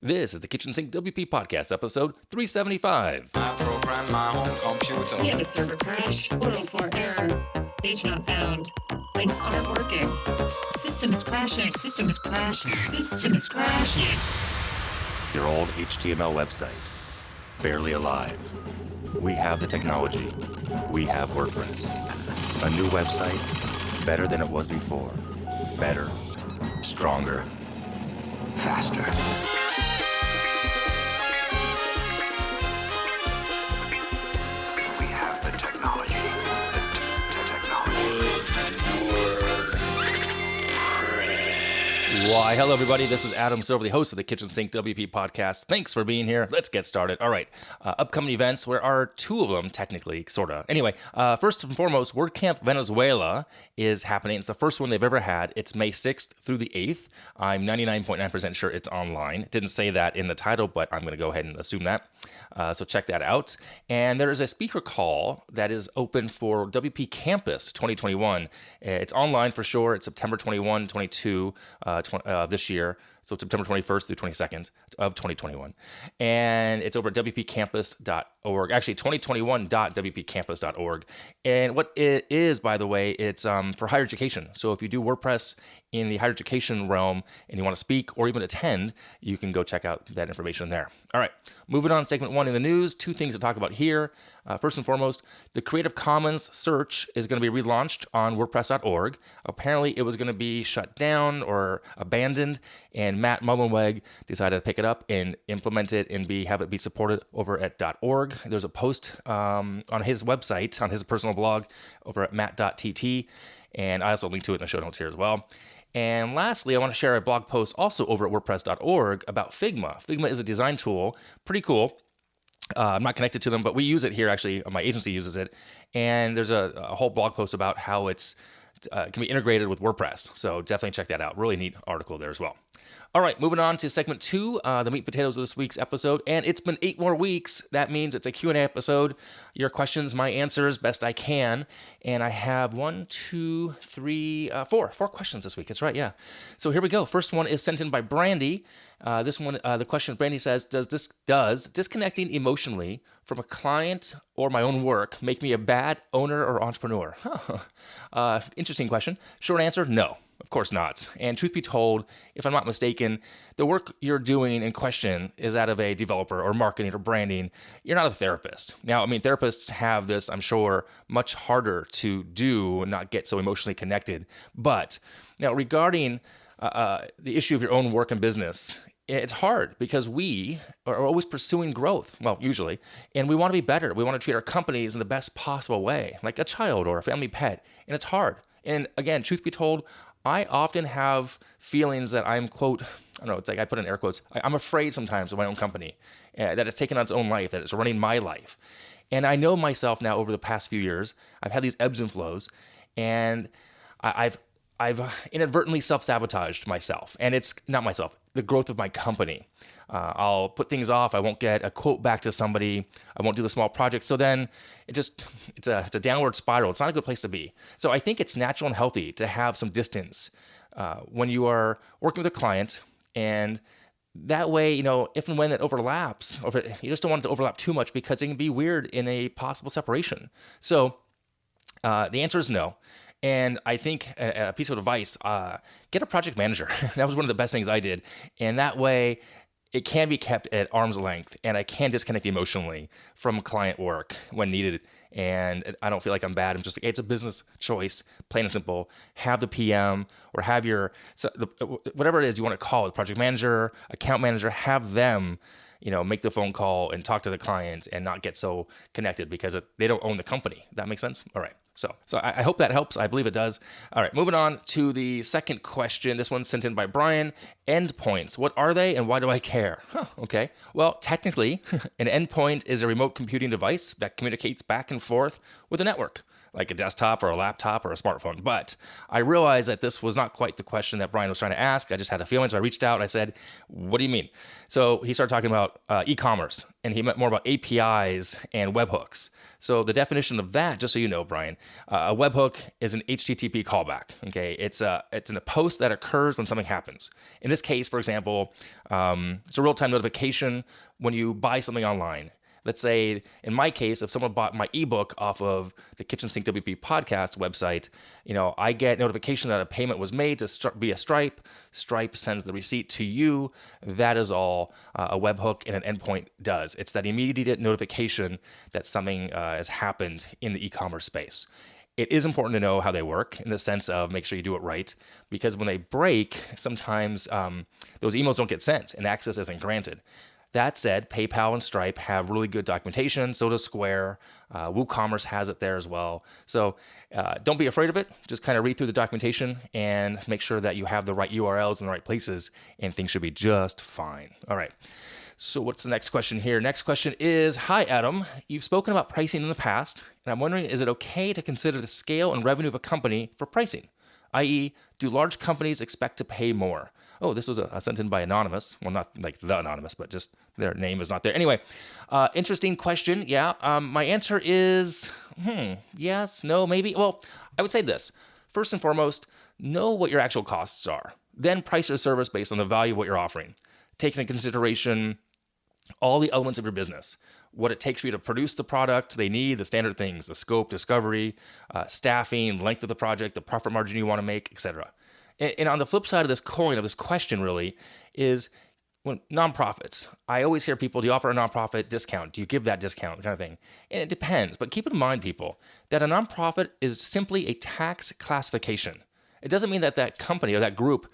This is the Kitchen Sink WP Podcast, episode 375. I program my home computer. We have a server crash. 404 error. Page not found. Links aren't working. System is crashing. System is crashing. System is crashing. Your old HTML website. Barely alive. We have the technology. We have WordPress. A new website. Better than it was before. Better. Stronger. Faster. Why, hello everybody, this is Adam Silver, the host of the Kitchen Sink WP podcast. Thanks for being here. Let's get started. All right, upcoming events, there are two of them, technically, sort of. Anyway, first and foremost, WordCamp Venezuela is happening. It's the first one they've ever had. It's May 6th through the 8th. I'm 99.9% sure it's online. It didn't say that in the title, but I'm going to go ahead and assume that. So check that out. And there is a speaker call that is open for WPCAMPUS 2021. It's online for sure. It's September 21, 22, this year. So September 21st through 22nd of 2021. And it's over at WPCampus.org. Actually, 2021.WPCampus.org. And what it is, by the way, it's for higher education. So if you do WordPress in the higher education realm and you want to speak or even attend, you can go check out that information there. All right, moving on, segment one in the news. Two things to talk about here. First and foremost, the Creative Commons search is going to be relaunched on WordPress.org. Apparently, it was going to be shut down or abandoned, and Matt Mullenweg decided to pick it up and implement it and have it be supported over at .org. There's a post on his website, on his personal blog, over at matt.tt, and I also link to it in the show notes here as well. And lastly, I want to share a blog post also over at WordPress.org about Figma. Figma is a design tool, pretty cool. I'm not connected to them, but we use it here. Actually, my agency uses it. And there's a whole blog post about how it's can be integrated with WordPress. So definitely check that out. Really neat article there as well. All right, moving on to segment two, the meat and potatoes of this week's episode. And it's been 8 more weeks. That means it's a Q&A episode. Your questions, my answers, best I can. And I have 4 questions this week. That's right, yeah. So here we go. First one is sent in by Brandy. This one, the question, Brandy says, does disconnecting emotionally from a client or my own work make me a bad owner or entrepreneur? Interesting question. Short answer, no. Of course not. And truth be told, if I'm not mistaken, the work you're doing in question is that of a developer or marketing or branding. You're not a therapist. Now, I mean, therapists have this, I'm sure, much harder to do and not get so emotionally connected. But now regarding the issue of your own work and business, it's hard because we are always pursuing growth, well, usually, and we want to be better. We want to treat our companies in the best possible way, like a child or a family pet, and it's hard. And again, truth be told, I often have feelings that I'm, quote, I don't know, it's like I put in air quotes, I'm afraid sometimes of my own company, that it's taken on its own life, that it's running my life. And I know myself now over the past few years, I've had these ebbs and flows, and I've inadvertently self-sabotaged myself, and it's not myself, the growth of my company. I'll put things off. I won't get a quote back to somebody. I won't do the small project. So then it's a downward spiral. It's not a good place to be. So I think it's natural and healthy to have some distance when you are working with a client, and that way, if and when it overlaps, you just don't want it to overlap too much because it can be weird in a possible separation. So the answer is no. And I think a piece of advice, get a project manager. That was one of the best things I did. And that way, it can be kept at arm's length, and I can disconnect emotionally from client work when needed. And I don't feel like I'm bad. I'm just like, hey, it's a business choice, plain and simple. Have the PM or have whatever it is you want to call it, project manager, account manager, have them make the phone call and talk to the client and not get so connected because they don't own the company. That makes sense? All right. So I hope that helps. I believe it does. All right, moving on to the second question. This one's sent in by Brian. Endpoints. What are they and why do I care? Okay. Well, technically, an endpoint is a remote computing device that communicates back and forth with a network. like a desktop or a laptop or a smartphone. But I realized that this was not quite the question that Brian was trying to ask. I just had a feeling, so I reached out and I said, what do you mean? So he started talking about e-commerce, and he meant more about APIs and webhooks. So the definition of that, just so you know, Brian, a webhook is an HTTP callback. Okay, it's a post that occurs when something happens. In this case, for example, it's a real-time notification when you buy something online. Let's say, in my case, if someone bought my ebook off of the KitchensinkWP podcast website, I get notification that a payment was made via Stripe. Stripe sends the receipt to you. That is all a webhook and an endpoint does. It's that immediate notification that something has happened in the e-commerce space. It is important to know how they work in the sense of make sure you do it right, because when they break, sometimes those emails don't get sent and access isn't granted. That said, PayPal and Stripe have really good documentation. So does Square. WooCommerce has it there as well. So don't be afraid of it. Just kind of read through the documentation and make sure that you have the right URLs in the right places, and things should be just fine. All right. So what's the next question here? Next question is, hi, Adam. You've spoken about pricing in the past, and I'm wondering, is it okay to consider the scale and revenue of a company for pricing? i.e., do large companies expect to pay more? Oh, this was a sent in by Anonymous. Well, not like the Anonymous, but just their name is not there. Anyway, interesting question. Yeah, my answer is yes, no, maybe. Well, I would say this. First and foremost, know what your actual costs are. Then price your service based on the value of what you're offering. Take into consideration all the elements of your business, what it takes for you to produce the product they need, the standard things, the scope, discovery, staffing, length of the project, the profit margin you want to make, etc. And on the flip side of this coin, of this question really, is when nonprofits. I always hear people, do you offer a nonprofit discount? Do you give that discount kind of thing? And it depends. But keep in mind, people, that a nonprofit is simply a tax classification. It doesn't mean that that company or that group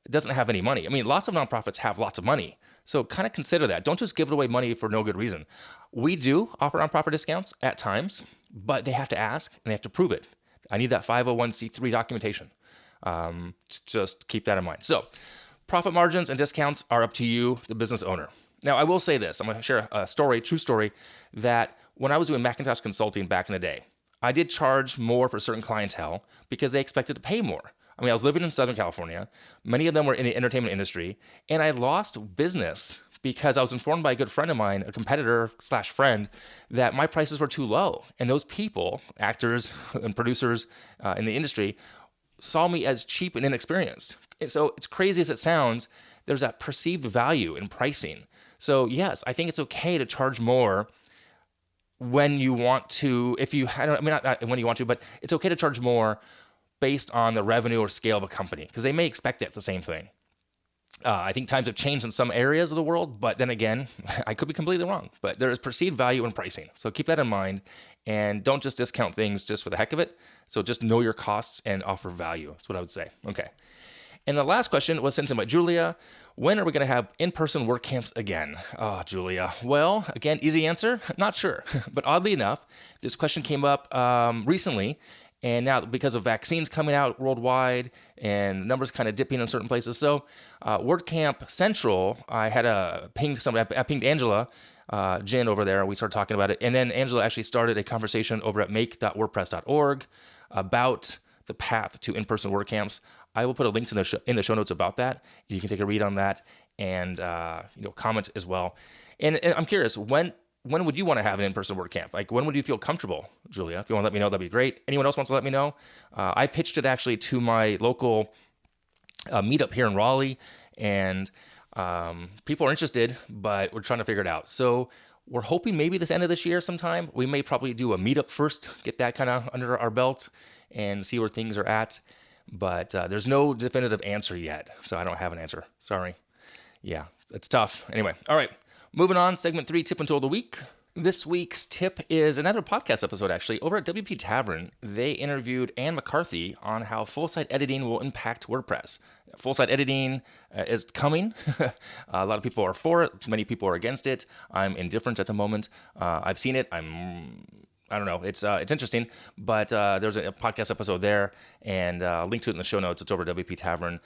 doesn't have any money. I mean, lots of nonprofits have lots of money. So kind of consider that. Don't just give away money for no good reason. We do offer nonprofit discounts at times, but they have to ask and they have to prove it. I need that 501c3 documentation. Just keep that in mind. So profit margins and discounts are up to you, the business owner. Now, I will say this. I'm going to share a story, true story, that when I was doing Macintosh consulting back in the day, I did charge more for certain clientele because they expected to pay more. I mean, I was living in Southern California. Many of them were in the entertainment industry, and I lost business because I was informed by a good friend of mine, a competitor / friend, that my prices were too low. And those people, actors and producers in the industry, saw me as cheap and inexperienced. And so it's crazy as it sounds, there's that perceived value in pricing. So yes, I think it's okay to charge more when you want to, not when you want to, but it's okay to charge more based on the revenue or scale of a company, because they may expect it the same thing. I think times have changed in some areas of the world, but then again, I could be completely wrong. But there is perceived value in pricing. So keep that in mind, and don't just discount things just for the heck of it. So just know your costs and offer value. That's what I would say. Okay. And the last question was sent in by Julia. When are we going to have in-person WordCamps again? Oh, Julia. Well, again, easy answer, not sure. But oddly enough, this question came up recently. And now, because of vaccines coming out worldwide and numbers kind of dipping in certain places, so WordCamp Central, I had pinged Angela Jin over there. We started talking about it, and then Angela actually started a conversation over at make.wordpress.org about the path to in-person WordCamps. I will put a link to in the show notes about that. You can take a read on that and comment as well. And I'm curious, when would you want to have an in-person WordCamp? Like, when would you feel comfortable, Julia? If you want to let me know, that'd be great. Anyone else wants to let me know? I pitched it actually to my local meetup here in Raleigh, and people are interested, but we're trying to figure it out. So we're hoping maybe this end of this year sometime. We may probably do a meetup first, get that kind of under our belt, and see where things are at. But there's no definitive answer yet, so I don't have an answer. Sorry. Yeah, it's tough. Anyway, all right. Moving on, segment 3, tip and tool of the week. This week's tip is another podcast episode, actually. Over at WP TAVERN, they interviewed Anne McCarthy on how full-site editing will impact WordPress. Full-site editing is coming. A lot of people are for it. Many people are against it. I'm indifferent at the moment. I've seen it. I don't know. It's interesting, but there's a podcast episode there, and link to it in the show notes. It's over at WP TAVERN.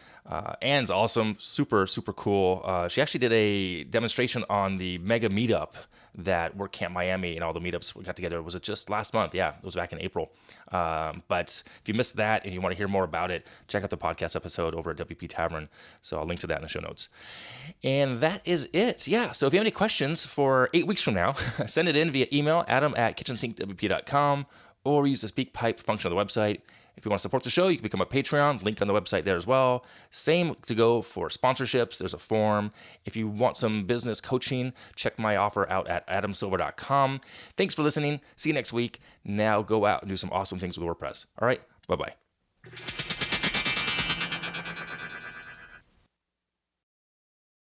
Anne's awesome, super, super cool. She actually did a demonstration on the Mega Meetup that WordCamp Miami and all the meetups we got together. Was it just last month? Yeah, it was back in April. But if you missed that and you want to hear more about it, check out the podcast episode over at WP TAVERN. So I'll link to that in the show notes. And that is it. Yeah, so if you have any questions for 8 weeks from now, send it in via email, adam@KitchensinkWP.com, or use the SpeakPipe function on the website. If you want to support the show, you can become a Patreon, link on the website there as well. Same to go for sponsorships. There's a form. If you want some business coaching, check my offer out at adamsilver.com. Thanks for listening. See you next week. Now go out and do some awesome things with WordPress. All right, bye-bye.